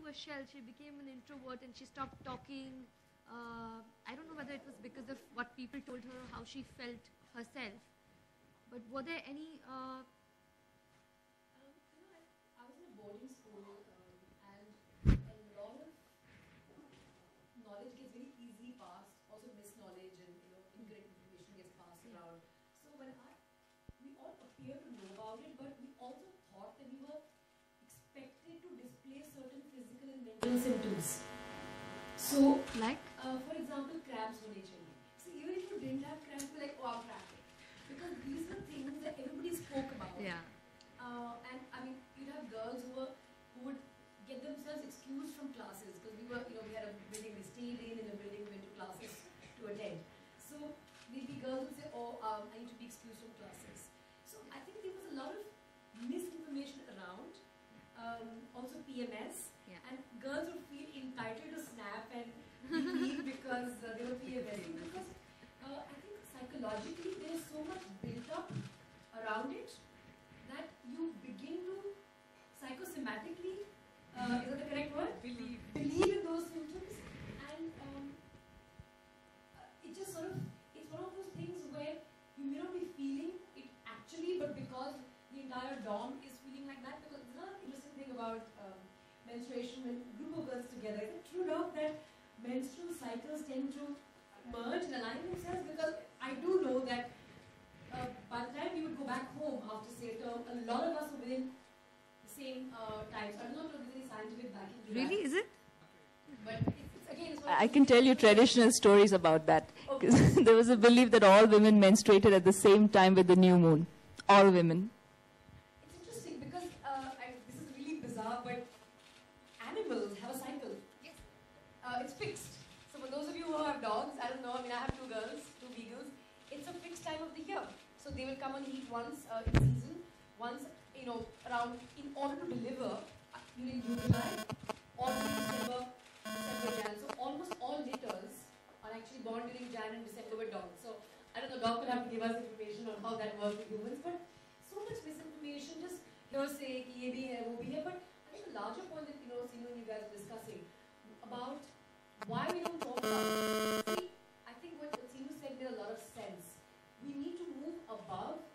a shell. She became an introvert and she stopped talking. I don't know whether it was because of what people told her, how she felt herself. But were there any... I was in a boarding school and a lot of knowledge gets very easily passed, also misknowledge and incorrect information gets passed around. So we all appear to know about it, but we also thought that we were expected to display certain physical and mental symptoms. So, like? For example, cramps on HIV. So even if you didn't have cramps, you're like, oh, I'm cramping. Because these were things that everybody spoke about. Yeah. And I mean, you'd have girls who would get themselves excused from classes because we had a building we stayed in a building we went to classes to attend. So there'd be girls who would say, oh, I need to be excused from classes. So I think there was a lot of misinformation around. Also PMS. Yeah. And girls would feel entitled to snap and be mean because they were PMSing. Because I think psychologically there's so much built up around it that you begin to psychosomatically, is that the correct word? Believe in those symptoms, and it just sort of, it's one of those things where you may not be feeling it actually, but because the entire dorm is feeling like that. Because there's another interesting thing about menstruation when a group of girls together. Is it true enough that menstrual cycles tend to merge and align themselves? Because I do know that by the time we would go back home after say a term, a lot of us were within the same time. So I don't know if there's any scientific backing to Really? that. Is it? But it's I can tell you traditional stories about that. Because there was a belief that all women menstruated at the same time with the new moon. All women. It's interesting because this is really bizarre, but animals have a cycle. Yes. It's fixed. So for those of you who have dogs, I don't know, I mean I have two beagles. It's a fixed time of the year. So they will come and eat once in season, once, around, in order to deliver during June, July, or during December, Jan. So almost all litters are actually born during Jan and December with dogs. So I don't know, dogs will have to give us information on how that works with humans, but so much misinformation, just hearsay, ki ye bhi hai, wo bhi hai. But I think the larger point that, Seenu and you guys are discussing about why we don't talk about it. See, I think what Seenu said made a lot of sense. We need to move above,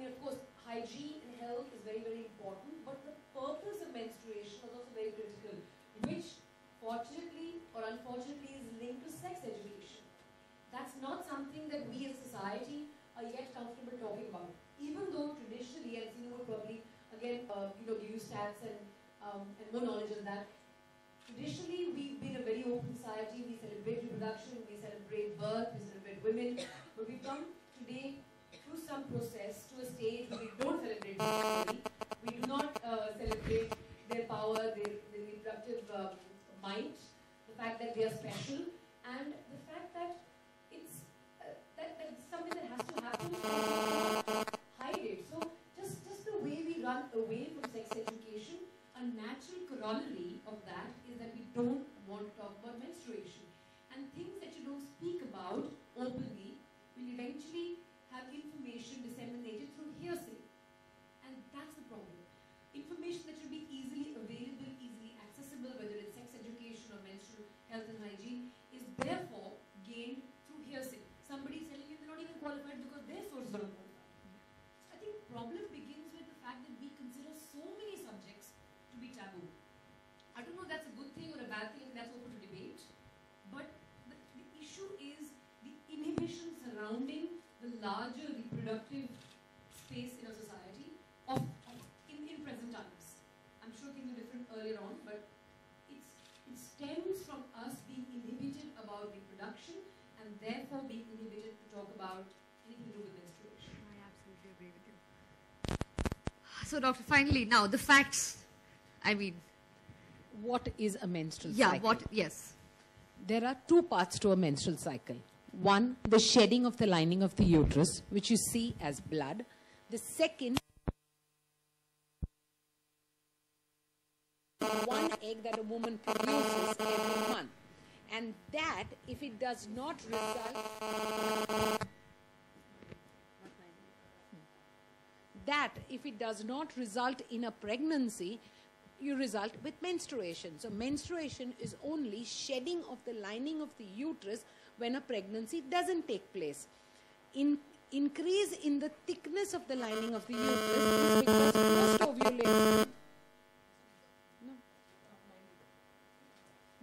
of course, hygiene and health is very, very important, but the purpose of menstruation is also very critical, which fortunately or unfortunately is linked to sex education. That's not something that we as a society are yet comfortable talking about. Even though traditionally, and Seenu would probably, again, give you stats and more knowledge on that, traditionally, we've been a very open society. We celebrate reproduction, we celebrate birth, we celebrate women. But we've come today through some process to a stage where we don't celebrate women. We do not celebrate their power, their reproductive might, the fact that they are special, and the fact that it's something that has to happen. Hide it. So just the way we run away from sex education, a natural corollary of that is that we don't want to talk about menstruation. And things that you don't speak about openly will eventually have information disseminated through hearsay. And that's the problem. Information that should be easily available, easily accessible, whether it's sex education or menstrual health and hygiene, is therefore gained through hearsay. Somebody's telling you they're not even qualified because their sources are not qualified. I think the problem begins with the fact that we consider so many subjects to be taboo. I don't know if that's a good thing or a bad thing, that's open to debate. But the issue is the inhibition surrounding the larger reproductive space in a society in present times. I'm sure things were different earlier on, but it stems from us being inhibited about reproduction and therefore being inhibited to talk about anything to do with menstruation. I absolutely agree with you. So, Doctor, finally, now the facts. I mean, what is a menstrual cycle? Yes. There are two parts to a menstrual cycle. One, the shedding of the lining of the uterus, which you see as blood. The second, one egg that a woman produces every month. And that, if it does not result in a pregnancy, you result with menstruation. So menstruation is only shedding of the lining of the uterus when a pregnancy doesn't take place. Increase in the thickness of the lining of the uterus is because post-ovulation,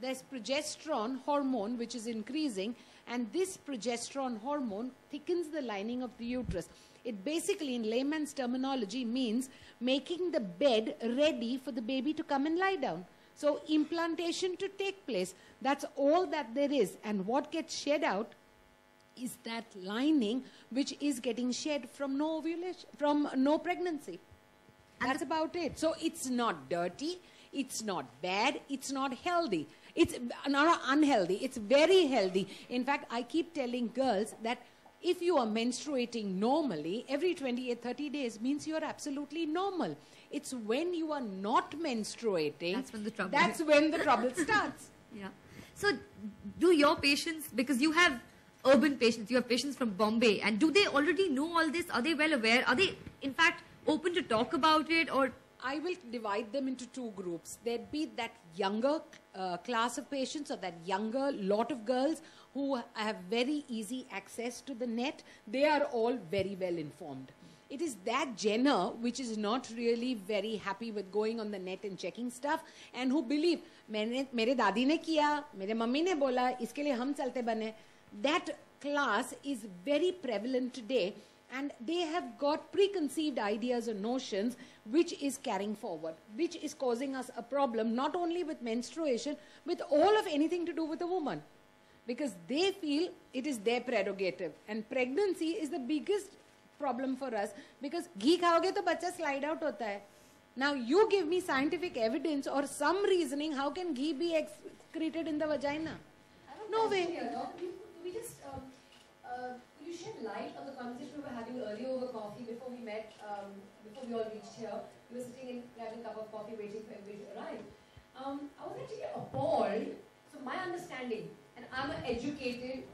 there's progesterone hormone which is increasing, and this progesterone hormone thickens the lining of the uterus. It basically, in layman's terminology, means making the bed ready for the baby to come and lie down. So implantation to take place. That's all that there is. And what gets shed out is that lining which is getting shed from no ovulation, from no pregnancy. That's about it. So it's not dirty, it's not bad, it's not healthy. It's not unhealthy, it's very healthy. In fact, I keep telling girls that if you are menstruating normally, every 28, 30 days means you are absolutely normal. It's when you are not menstruating, that's when the trouble starts. Yeah. So do your patients, because you have urban patients, you have patients from Bombay, and do they already know all this? Are they well aware? Are they, in fact, open to talk about it? Or I will divide them into two groups. There'd be that younger class of patients, or that younger lot of girls who have very easy access to the net. They are all very well informed. It is that Jenner which is not really very happy with going on the net and checking stuff, and who believe, mere dadi ne kiya, mere mummy ne bola, iske liye hum chalte bane. That class is very prevalent today, and they have got preconceived ideas or notions which is carrying forward, which is causing us a problem not only with menstruation, with all of anything to do with a woman. Because they feel it is their prerogative. And pregnancy is the biggest problem for us, because ghee khaoge to bachcha slide out hota hai. Now you give me scientific evidence or some reasoning, how can ghee be excreted in the vagina? No way. Could we just, could you shed light on the conversation we were having earlier over coffee before we met, before we all reached here? We were sitting and grabbing a cup of coffee waiting for everybody to arrive. I was actually appalled. So my understanding, and I'm an educated,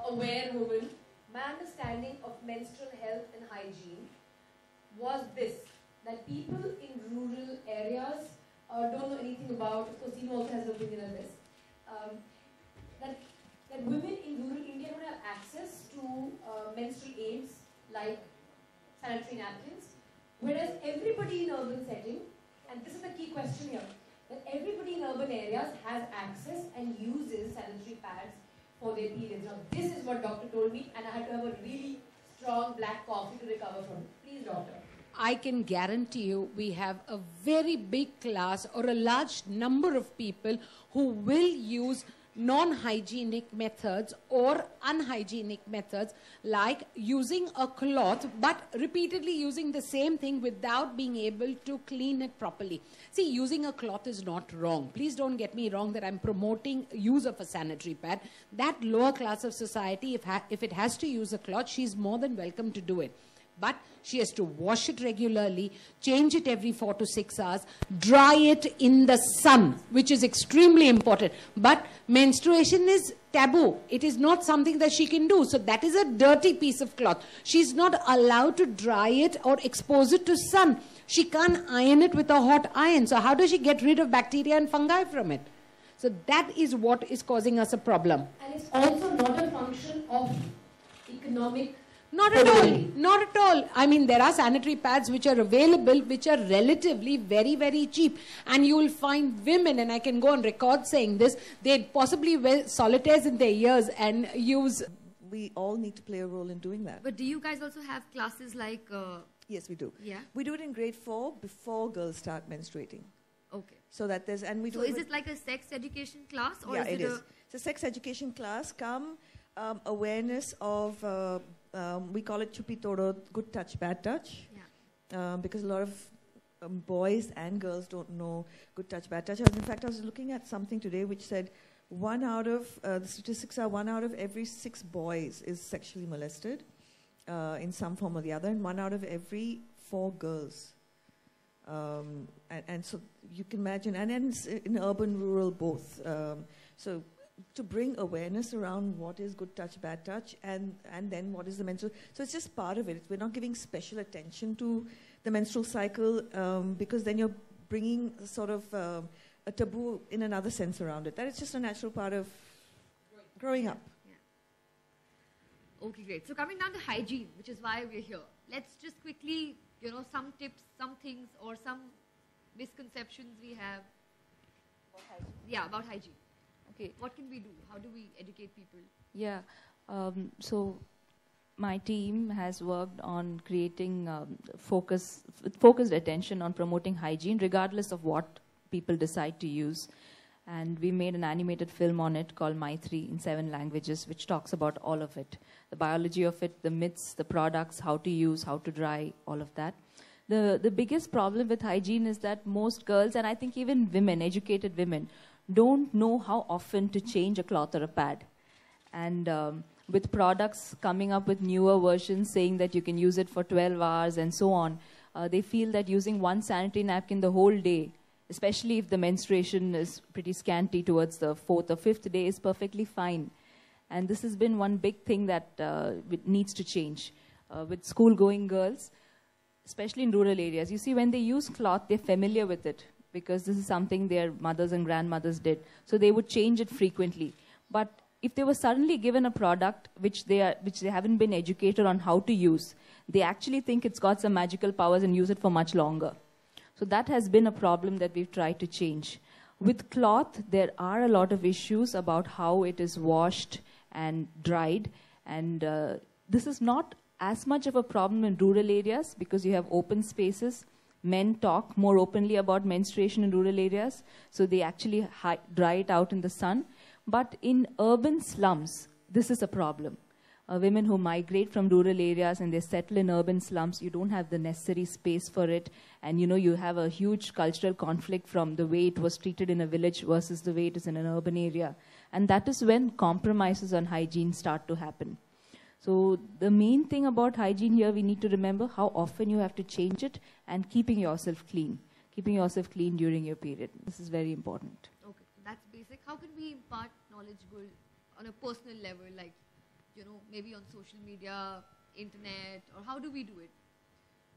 aware woman, my understanding of menstrual health and hygiene was this, that people in rural areas don't know anything about, of course Dino also has an opinion on this, that women in rural India don't have access to menstrual aids like sanitary napkins, whereas everybody in urban setting, and this is the key question here, that everybody in urban areas has access and uses sanitary pads for their periods. Now this is what doctor told me, and I had to have a really strong black coffee to recover from it. Please, doctor. I can guarantee you we have a very big class or a large number of people who will use non-hygienic methods or unhygienic methods, like using a cloth but repeatedly using the same thing without being able to clean it properly. See, using a cloth is not wrong. Please don't get me wrong that I'm promoting use of a sanitary pad. That lower class of society, if it has to use a cloth, she's more than welcome to do it. But she has to wash it regularly, change it every 4 to 6 hours, dry it in the sun, which is extremely important. But menstruation is taboo. It is not something that she can do. So that is a dirty piece of cloth. She's not allowed to dry it or expose it to sun. She can't iron it with a hot iron. So how does she get rid of bacteria and fungi from it? So that is what is causing us a problem. And it's also not a function of economic. Not at all. Not at all. I mean, there are sanitary pads which are available, which are relatively very, very cheap. And you will find women, and I can go on record saying this, they possibly wear solitaires in their ears and use... We all need to play a role in doing that. But do you guys also have classes like... Yes, we do. Yeah? We do it in grade 4 before girls start menstruating. Okay. So that there's... and we so do is it like a sex education class? Or yeah, is it is. It's a sex education class, awareness of... we call it Chupi Todo, good touch, bad touch. Yeah. Because a lot of boys and girls don't know good touch, bad touch. In fact, I was looking at something today which said the statistics are 1 out of every 6 boys is sexually molested in some form or the other, and 1 out of every 4 girls. And so you can imagine, and in urban, rural, both. So to bring awareness around what is good touch, bad touch, and then what is the menstrual. So it's just part of it. We're not giving special attention to the menstrual cycle because then you're bringing sort of a taboo in another sense around it. That it's just a natural part of growing up. Okay, great. So coming down to hygiene, which is why we're here. Let's just quickly, some tips, some things, or some misconceptions we have. About hygiene. Yeah, about hygiene. Okay. What can we do? How do we educate people? Yeah. So my team has worked on creating focused attention on promoting hygiene, regardless of what people decide to use. And we made an animated film on it called My3 in 7 languages, which talks about all of it. The biology of it, the myths, the products, how to use, how to dry, all of that. The biggest problem with hygiene is that most girls, and I think even women, educated women, don't know how often to change a cloth or a pad. And with products coming up with newer versions saying that you can use it for 12 hours and so on, they feel that using one sanitary napkin the whole day, especially if the menstruation is pretty scanty towards the 4th or 5th day, is perfectly fine. And this has been one big thing that needs to change. With school-going girls, especially in rural areas, you see when they use cloth, they're familiar with it because this is something their mothers and grandmothers did. So they would change it frequently. But if they were suddenly given a product which they haven't been educated on how to use, they actually think it's got some magical powers and use it for much longer. So that has been a problem that we've tried to change. With cloth, there are a lot of issues about how it is washed and dried. And this is not as much of a problem in rural areas because you have open spaces. Men talk more openly about menstruation in rural areas, so they actually dry it out in the sun. But in urban slums, this is a problem. Women who migrate from rural areas and they settle in urban slums, you don't have the necessary space for it. And you have a huge cultural conflict from the way it was treated in a village versus the way it is in an urban area. And that is when compromises on hygiene start to happen. So the main thing about hygiene here, we need to remember how often you have to change it and keeping yourself clean. Keeping yourself clean during your period. This is very important. Okay, that's basic. How can we impart knowledge on a personal level, like, maybe on social media, internet, or how do we do it?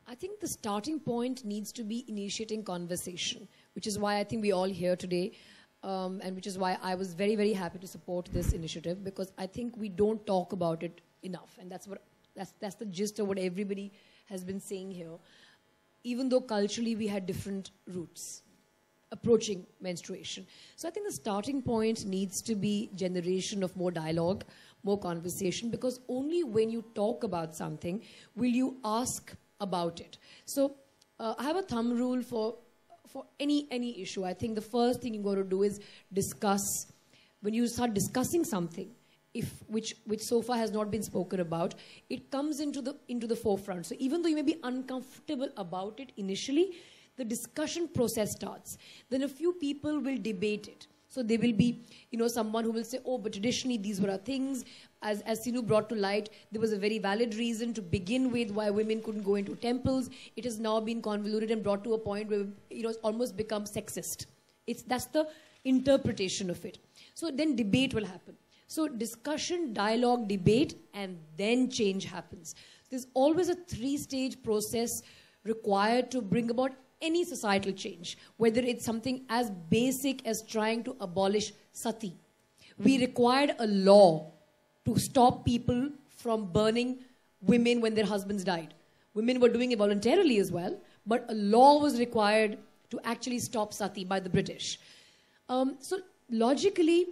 I think the starting point needs to be initiating conversation, which is why I think we're all here today, and which is why I was very, very happy to support this initiative, because I think we don't talk about it enough, and that's the gist of what everybody has been saying here. Even though culturally we had different roots approaching menstruation. So I think the starting point needs to be generation of more dialogue, more conversation, because only when you talk about something will you ask about it. So I have a thumb rule for any issue. I think the first thing you've got to do is discuss. When you start discussing something, which so far has not been spoken about, it comes into the forefront. So even though you may be uncomfortable about it initially, the discussion process starts. Then a few people will debate it. So there will be, someone who will say, oh, but traditionally these were our things. As Sinu brought to light, there was a very valid reason to begin with why women couldn't go into temples. It has now been convoluted and brought to a point where, it's almost become sexist. That's the interpretation of it. So then debate will happen. So discussion, dialogue, debate, and then change happens. There's always a 3-stage process required to bring about any societal change, whether it's something as basic as trying to abolish sati. We required a law to stop people from burning women when their husbands died. Women were doing it voluntarily as well, but a law was required to actually stop sati by the British. So logically,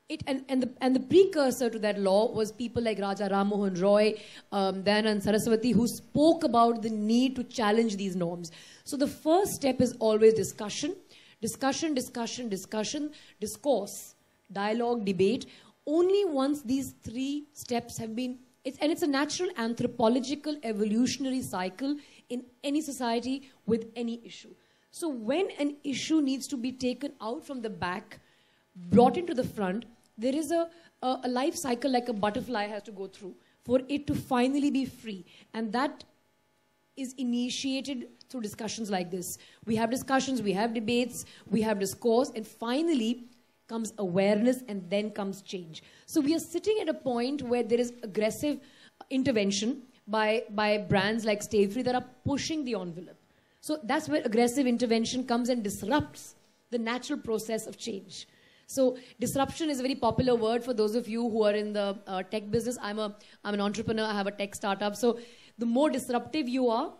the precursor to that law was people like Raja Ram Mohan Roy, Dayanand Saraswati, who spoke about the need to challenge these norms. So the first step is always discussion, discourse, dialogue, debate. Only once these 3 steps have been, it's a natural anthropological evolutionary cycle in any society with any issue. So when an issue needs to be taken out from the back, brought into the front, there is a life cycle like a butterfly has to go through for it to finally be free. And that is initiated through discussions like this. We have discussions, we have debates, we have discourse, and finally comes awareness, and then comes change. So we are sitting at a point where there is aggressive intervention by brands like Stay Free that are pushing the envelope. So that's where aggressive intervention comes and disrupts the natural process of change. So disruption is a very popular word for those of you who are in the tech business. I'm an entrepreneur. I have a tech startup. So the more disruptive you are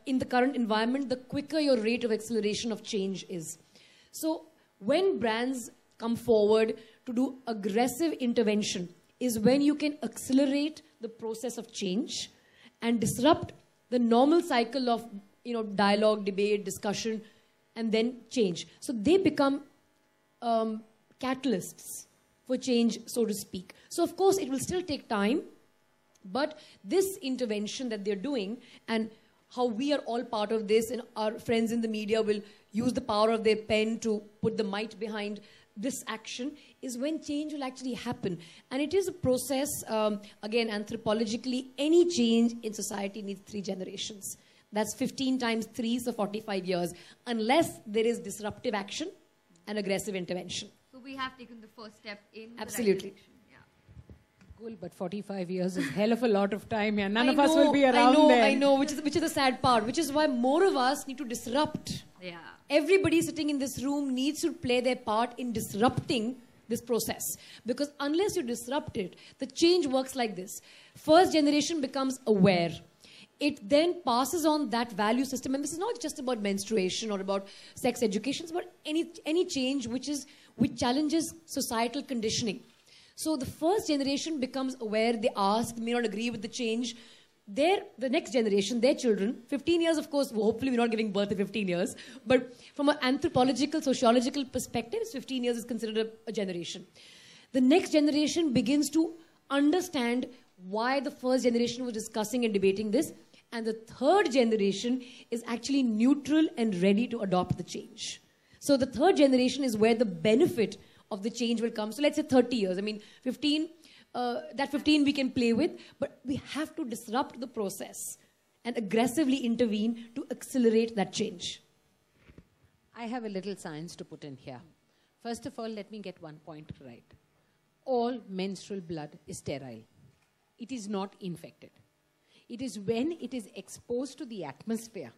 in the current environment, the quicker your rate of acceleration of change is. So when brands come forward to do aggressive intervention is when you can accelerate the process of change and disrupt the normal cycle of dialogue, debate, discussion, and then change. So they become catalysts for change, so to speak. So of course, it will still take time, but this intervention that they're doing and how we are all part of this, and our friends in the media will use the power of their pen to put the might behind this action, is when change will actually happen. And it is a process, again, anthropologically, any change in society needs 3 generations. That's 15 times 3, so 45 years, unless there is disruptive action and aggressive intervention. So we have taken the first step in Absolutely. the right direction. Cool, but 45 years is hell of a lot of time here. None of us will be around then. I know, which is the sad part, which is why more of us need to disrupt. Yeah. Everybody sitting in this room needs to play their part in disrupting this process. Because unless you disrupt it, the change works like this. First generation becomes aware. It then passes on that value system. And this is not just about menstruation or about sex education. It's about any change which challenges societal conditioning. So the first generation becomes aware, they ask, may not agree with the change. The next generation, their children, 15 years, of course, hopefully we're not giving birth to 15 years, but from an anthropological, sociological perspective, 15 years is considered a generation. The next generation begins to understand why the first generation was discussing and debating this, and the third generation is actually neutral and ready to adopt the change. So the third generation is where the benefit of the change will come. So let's say 30 years. I mean, 15, that 15 we can play with, but we have to disrupt the process and aggressively intervene to accelerate that change. I have a little science to put in here. First of all, let me get one point right. All menstrual blood is sterile. It is not infected. It is when it is exposed to the atmosphere.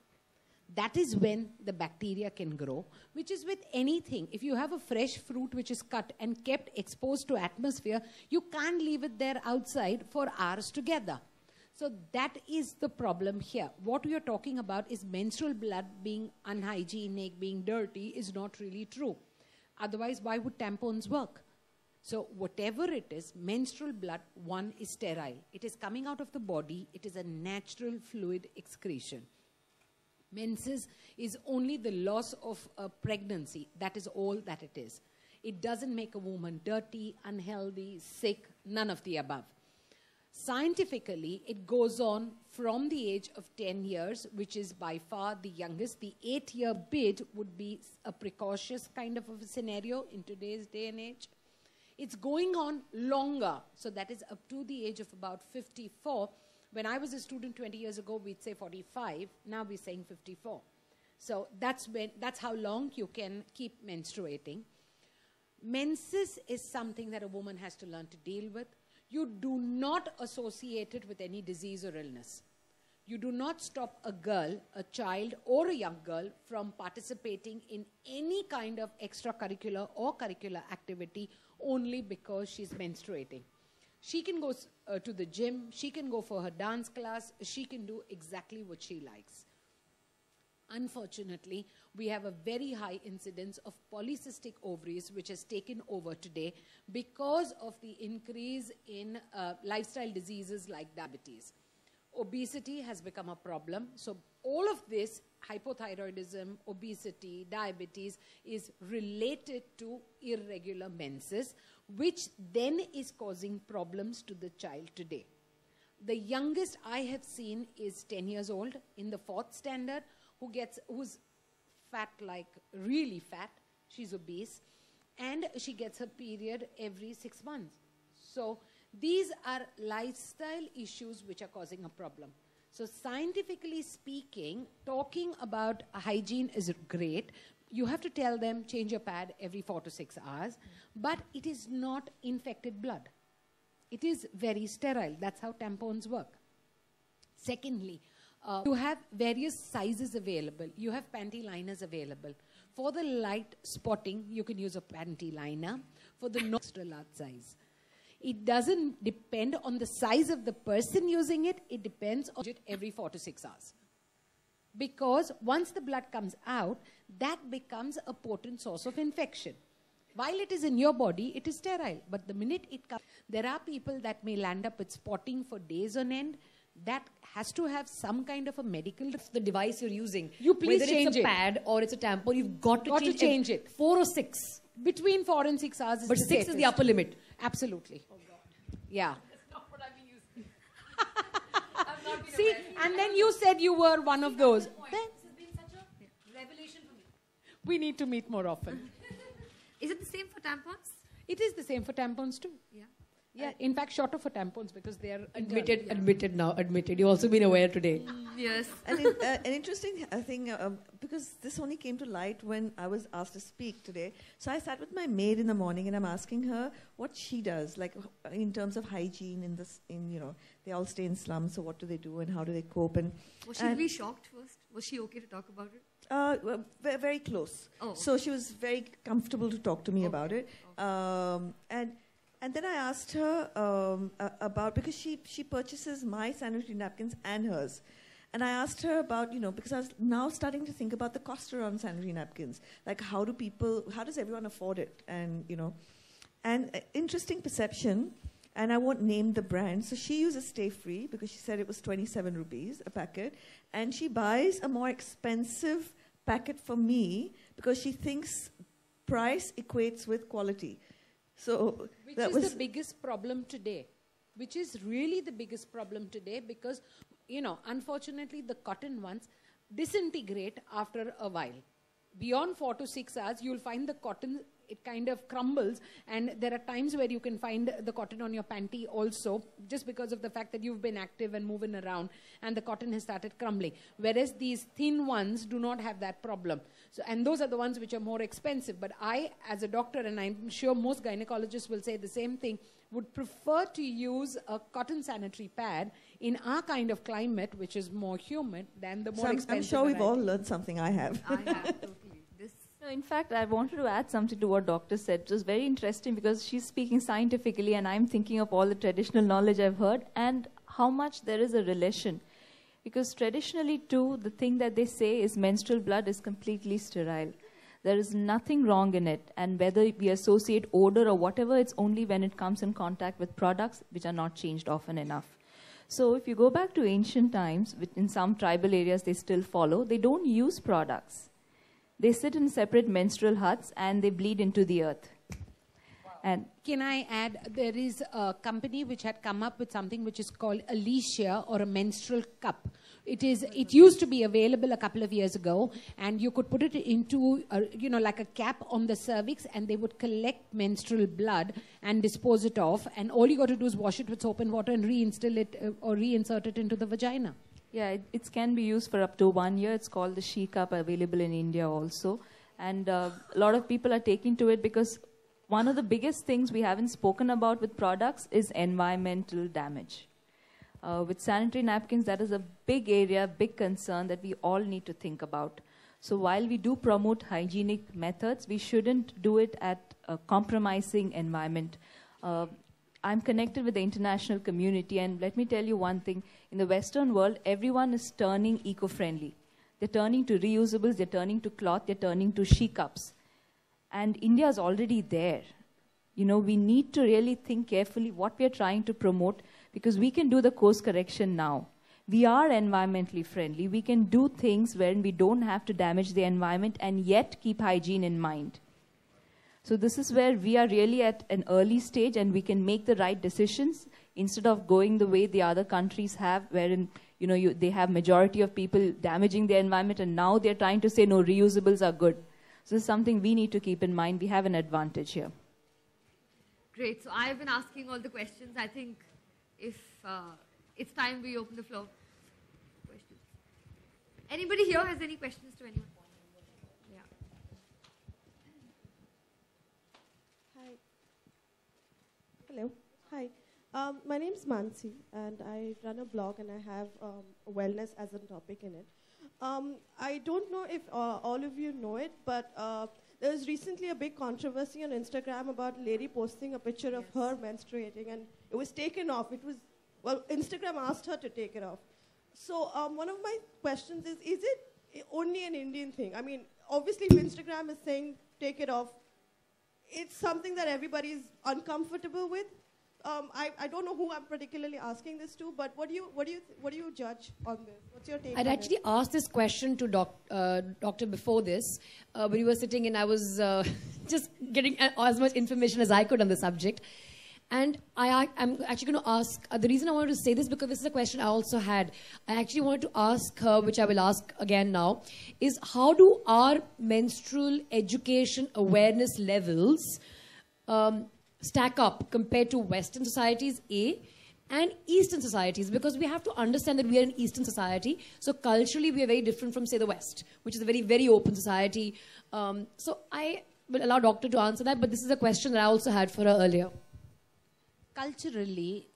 That is when the bacteria can grow, which is with anything. If you have a fresh fruit which is cut and kept exposed to atmosphere, you can't leave it there outside for hours together. So that is the problem here. What we are talking about is menstrual blood being unhygienic, being dirty is not really true. Otherwise, why would tampons work? So whatever it is, menstrual blood, one, is sterile. It is coming out of the body. It is a natural fluid excretion. Menses is only the loss of a pregnancy. That is all that it is. It doesn't make a woman dirty, unhealthy, sick, none of the above. Scientifically, it goes on from the age of 10 years, which is by far the youngest. The 8-year bid would be a precautious kind of a scenario in today's day and age. It's going on longer, so that is up to the age of about 54. When I was a student 20 years ago, we'd say 45. Now we're saying 54. So that's how long you can keep menstruating. Menses is something that a woman has to learn to deal with. You do not associate it with any disease or illness. You do not stop a girl, a child, or a young girl from participating in any kind of extracurricular or curricular activity only because she's menstruating. She can go to the gym, she can go for her dance class, she can do exactly what she likes. Unfortunately, we have a very high incidence of polycystic ovaries, which has taken over today because of the increase in lifestyle diseases like diabetes. Obesity has become a problem. So all of this, hypothyroidism, obesity, diabetes, is related to irregular menses, which then is causing problems to the child today. The youngest I have seen is 10 years old in the 4th standard, who's fat, like really fat. She's obese, and she gets her period every 6 months. So these are lifestyle issues which are causing a problem. So scientifically speaking, talking about hygiene is great. You have to tell them, change your pad every 4 to 6 hours, but it is not infected blood. It is very sterile. That's how tampons work. Secondly, You have various sizes available. You have panty liners available. For the light spotting, you can use a panty liner. For the extra large size. It doesn't depend on the size of the person using it. It depends on it every 4 to 6 hours. Because once the blood comes out, that becomes a potent source of infection. While it is in your body, it is sterile. But the minute it comes, there are people that may land up with spotting for days on end. That has to have some kind of a medical... The device you're using. You please whether change it's a it. pad or it's a tampon, you've got to change it. 4 or 6. Between 4 and 6 hours is But the 6 is safest. the upper limit. Absolutely. Oh God. Yeah. That's not what I've been using. See, and then you said you were one of those. Then This has been such a revelation for me. we need to meet more often. Is it the same for tampons? It is the same for tampons too. Yeah. Yeah, in fact, shorter for tampons because they are Admitted. You've also been aware today. Yes. And an interesting thing, because this only came to light when I was asked to speak today. So I sat with my maid in the morning and I'm asking her what she does, like in terms of hygiene they all stay in slums, so what do they do and how do they cope? And Was she really shocked first? Was she okay to talk about it? very close. Oh. So she was very comfortable to talk to me about it. And then I asked her about, because she purchases my sanitary napkins and hers. And I asked her about, because I was now starting to think about the cost around sanitary napkins. Like how does everyone afford it? And, interesting perception, and I won't name the brand. So she uses Stay Free because she said it was 27 rupees a packet. And she buys a more expensive packet for me because she thinks price equates with quality. So which is the biggest problem today. Which is really the biggest problem today because, unfortunately, the cotton ones disintegrate after a while. Beyond 4 to 6 hours, you'll find the cotton, it kind of crumbles, and there are times where you can find the cotton on your panty also, just because of the fact that you've been active and moving around, and the cotton has started crumbling. Whereas these thin ones do not have that problem. So, and those are the ones which are more expensive. But I, as a doctor, and I'm sure most gynecologists will say the same thing, would prefer to use a cotton sanitary pad in our kind of climate, which is more humid, than the more expensive I'm sure we've all variety. learned something. I have. I have totally. No, in fact, I wanted to add something to what Doctor said. It was very interesting because she's speaking scientifically and I'm thinking of all the traditional knowledge I've heard and how much there is a relation. Because traditionally too, the thing that they say is menstrual blood is completely sterile. There is nothing wrong in it. And whether we associate odor or whatever, it's only when it comes in contact with products which are not changed often enough. So if you go back to ancient times, which in some tribal areas they still follow, they don't use products. They sit in separate menstrual huts and they bleed into the earth. Wow. And can I add, there is a company which had come up with something which is called Alicia, or a menstrual cup. It used to be available a couple of years ago, and you could put it into, like a cap on the cervix, and they would collect menstrual blood and dispose it off, and all you got to do is wash it with soap and water and reinstill it or reinsert it into the vagina. Yeah, it can be used for up to 1 year. It's called the She Cup, available in India also. And a lot of people are taking to it because one of the biggest things we haven't spoken about with products is environmental damage. With sanitary napkins, that is a big area, big concern that we all need to think about. So while we do promote hygienic methods, we shouldn't do it at a compromising environment. I'm connected with the international community, and let me tell you one thing. In the Western world, everyone is turning eco-friendly. They're turning to reusables, they're turning to cloth, they're turning to She Cups. And India is already there. We need to really think carefully what we are trying to promote, because we can do the course correction now. We are environmentally friendly. We can do things where we don't have to damage the environment and yet keep hygiene in mind. So this is where we are really at an early stage and we can make the right decisions instead of going the way the other countries have, wherein they have majority of people damaging the environment and now they're trying to say no, reusables are good. So this is something we need to keep in mind. We have an advantage here. Great. So I've been asking all the questions. I think if it's time we open the floor. Questions. Anybody here has any questions to anyone? Yeah. Hi. Hello. Hi. My name's Mansi, and I run a blog, and I have wellness as a topic in it. I don't know if all of you know it, but there was recently a big controversy on Instagram about a lady posting a picture of her menstruating, and it was taken off. Instagram asked her to take it off. So one of my questions is it only an Indian thing? I mean, obviously, if Instagram is saying take it off, it's something that everybody is uncomfortable with. I don't know who I'm particularly asking this to, but what do you judge on this? What's your take? I'd actually asked this question to doctor before this, when we were sitting and I was just getting as much information as I could on the subject. And I'm actually going to ask, the reason I wanted to say this, because this is a question I also had. I actually wanted to ask her, which I will ask again now, is how do our menstrual education awareness levels stack up compared to Western societies, A, and Eastern societies? Because we have to understand that we are an Eastern society. So culturally, we are very different from, say, the West, which is a very, very open society. So I will allow Doctor to answer that, but this is a question that I also had for her earlier. Culturally,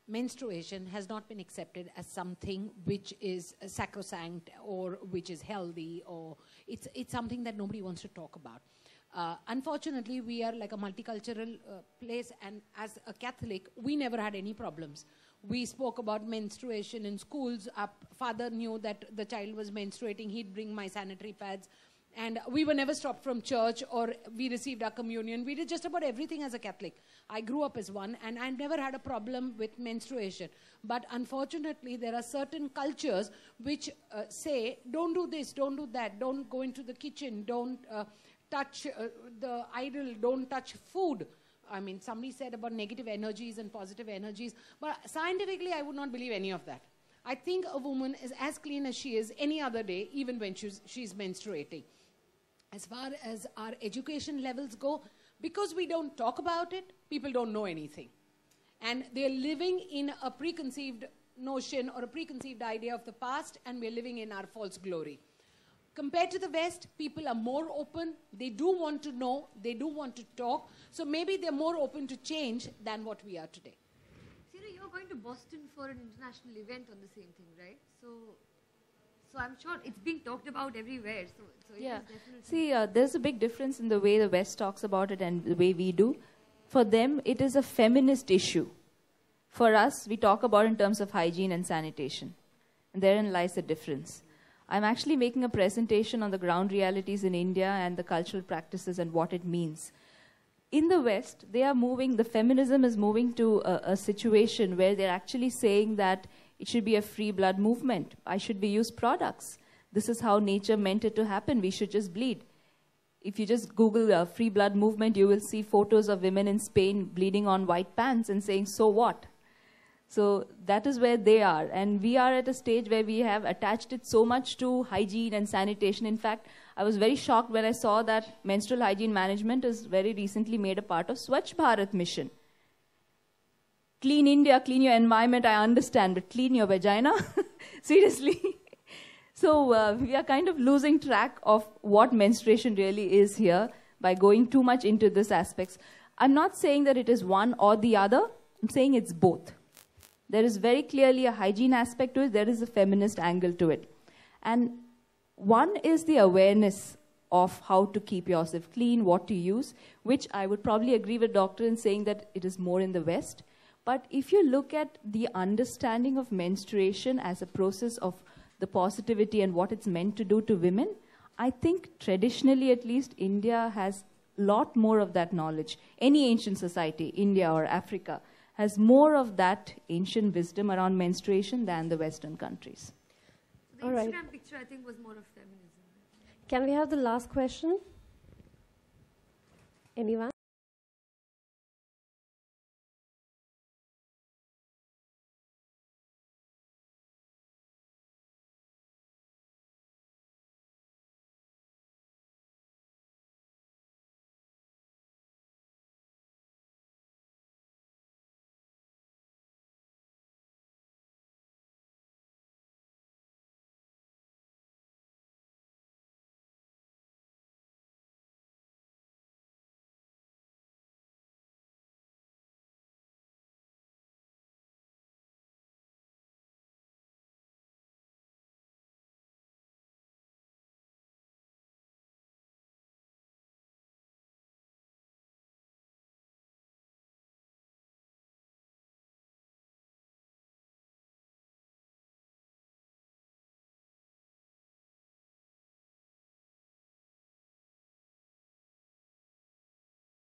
menstruation has not been accepted as something which is sacrosanct or which is healthy, or it's something that nobody wants to talk about. Unfortunately, we are like a multicultural place, and as a Catholic, we never had any problems. We spoke about menstruation in schools. Our father knew that the child was menstruating. He'd bring my sanitary pads. And we were never stopped from church, or we received our communion. We did just about everything as a Catholic. I grew up as one, and I never had a problem with menstruation. But unfortunately, there are certain cultures which say, don't do this, don't do that, don't go into the kitchen, don't touch the idol, don't touch food. I mean, somebody said about negative energies and positive energies. But scientifically, I would not believe any of that. I think a woman is as clean as she is any other day, even when she's menstruating. As far as our education levels go, because we don't talk about it, people don't know anything. And they're living in a preconceived notion or a preconceived idea of the past, and we're living in our false glory. Compared to the West, people are more open. They do want to know. They do want to talk. So maybe they're more open to change than what we are today. So, you're going to Boston for an international event on the same thing, right? So I'm sure it's being talked about everywhere. So Yeah. it is definitely... See, there's a big difference in the way the West talks about it and the way we do. For them, it is a feminist issue. For us, we talk about it in terms of hygiene and sanitation. And therein lies the difference. I'm actually making a presentation on the ground realities in India and the cultural practices and what it means. In the West, the feminism is moving to a situation where they're actually saying that it should be a free blood movement. I should be used products. This is how nature meant it to happen. We should just bleed. If you just Google a free blood movement, you will see photos of women in Spain bleeding on white pants and saying, so what? So that is where they are. And we are at a stage where we have attached it so much to hygiene and sanitation. In fact, I was very shocked when I saw that menstrual hygiene management is very recently made a part of Swachh Bharat mission. Clean India, clean your environment, I understand, but clean your vagina? Seriously. So we are kind of losing track of what menstruation really is here by going too much into these aspects. I'm not saying that it is one or the other. I'm saying it's both. There is very clearly a hygiene aspect to it. There is a feminist angle to it. And one is the awareness of how to keep yourself clean, what to use, which I would probably agree with Doctor in saying that it is more in the West. But if you look at the understanding of menstruation as a process of the positivity and what it's meant to do to women, I think traditionally at least India has a lot more of that knowledge. Any ancient society, India or Africa, has more of that ancient wisdom around menstruation than the Western countries. The All right. Instagram picture, I think, was more of feminism. Can we have the last question? Anyone?